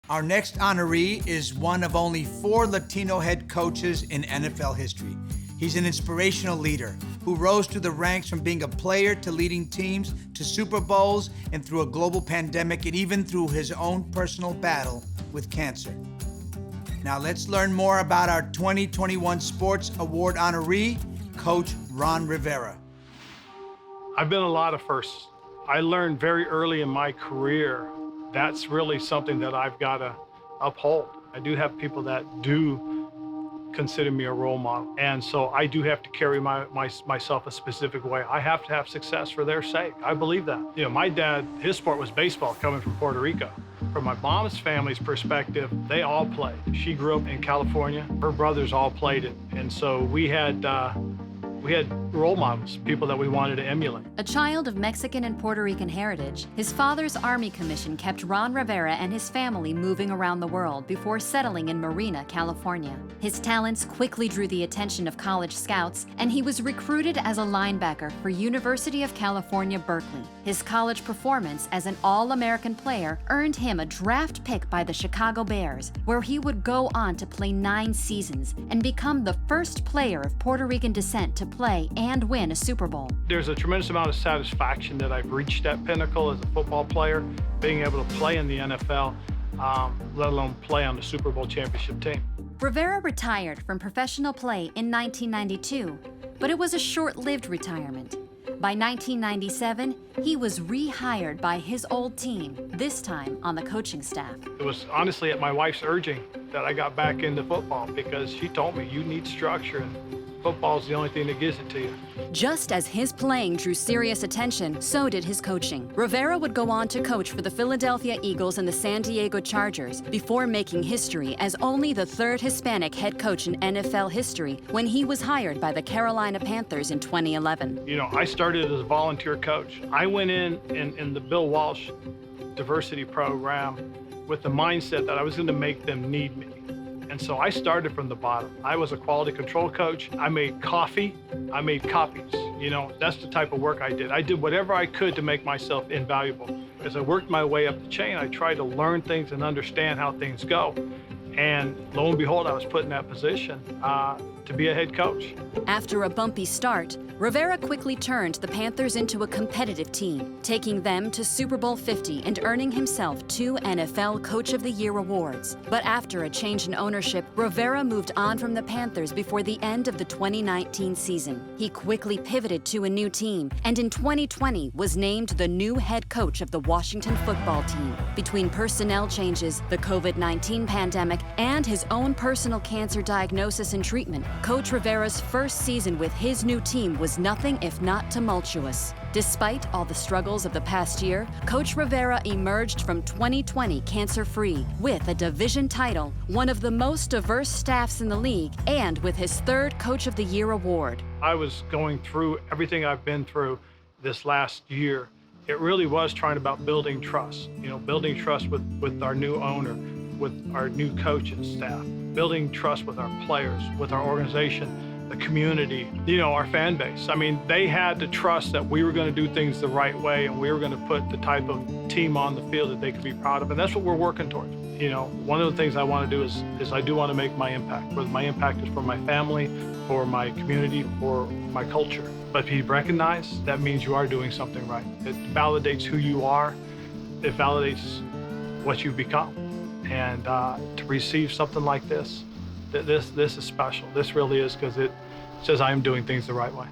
Our next honoree is one of only 4 Latino head coaches in NFL history. He's an inspirational leader who rose through the ranks from being a player to leading teams to Super Bowls and through a global pandemic and even through his own personal battle with cancer. Now let's learn more about our 2021 Sports Award honoree, Coach Ron Rivera. I've been a lot of firsts. I learned very early in my career that's really something that I've got to uphold. I do have people that do consider me a role model. And so I do have to carry myself a specific way. I have to have success for their sake. I believe that. You know, my dad, his sport was baseball coming from Puerto Rico. From my mom's family's perspective, they all played. She grew up in California. Her brothers all played it. And so we had role models, people that we wanted to emulate. A child of Mexican and Puerto Rican heritage, his father's Army commission kept Ron Rivera and his family moving around the world before settling in Marina, California. His talents quickly drew the attention of college scouts, and he was recruited as a linebacker for University of California, Berkeley. His college performance as an All-American player earned him a draft pick by the Chicago Bears, where he would go on to play 9 seasons and become the first player of Puerto Rican descent to play and win a Super Bowl. There's a tremendous amount of satisfaction that I've reached that pinnacle as a football player, being able to play in the NFL, let alone play on the Super Bowl championship team. Rivera retired from professional play in 1992, but it was a short-lived retirement. By 1997, he was rehired by his old team, this time on the coaching staff. It was honestly at my wife's urging that I got back into football because she told me you need structure and football's the only thing that gives it to you. Just as his playing drew serious attention, so did his coaching. Rivera would go on to coach for the Philadelphia Eagles and the San Diego Chargers before making history as only the 3rd Hispanic head coach in NFL history when he was hired by the Carolina Panthers in 2011. You know, I started as a volunteer coach. I went in the Bill Walsh diversity program with the mindset that I was going to make them need me. And so I started from the bottom. I was a quality control coach. I made coffee. I made copies. You know, that's the type of work I did. I did whatever I could to make myself invaluable. As I worked my way up the chain, I tried to learn things and understand how things go. And lo and behold, I was put in that position to be a head coach. After a bumpy start, Rivera quickly turned the Panthers into a competitive team, taking them to Super Bowl 50 and earning himself 2 NFL Coach of the Year awards. But after a change in ownership, Rivera moved on from the Panthers before the end of the 2019 season. He quickly pivoted to a new team, and in 2020 was named the new head coach of the Washington football team. Between personnel changes, the COVID-19 pandemic, and his own personal cancer diagnosis and treatment, Coach Rivera's first season with his new team was nothing if not tumultuous. Despite all the struggles of the past year, Coach Rivera emerged from 2020 cancer-free with a division title, one of the most diverse staffs in the league, and with his 3rd Coach of the Year award. I was going through everything I've been through this last year. It really was trying about building trust, you know, building trust with our new owner, with our new coach and staff, building trust with our players, with our organization, the community, you know, our fan base. I mean, they had to trust that we were going to do things the right way and we were going to put the type of team on the field that they could be proud of. And that's what we're working towards. You know, one of the things I want to do is I do want to make my impact. Whether my impact is for my family, for my community, for my culture. But if you recognize, that means you are doing something right. It validates who you are. It validates what you've become. And to receive something like this is special. This really is, because it says I am doing things the right way.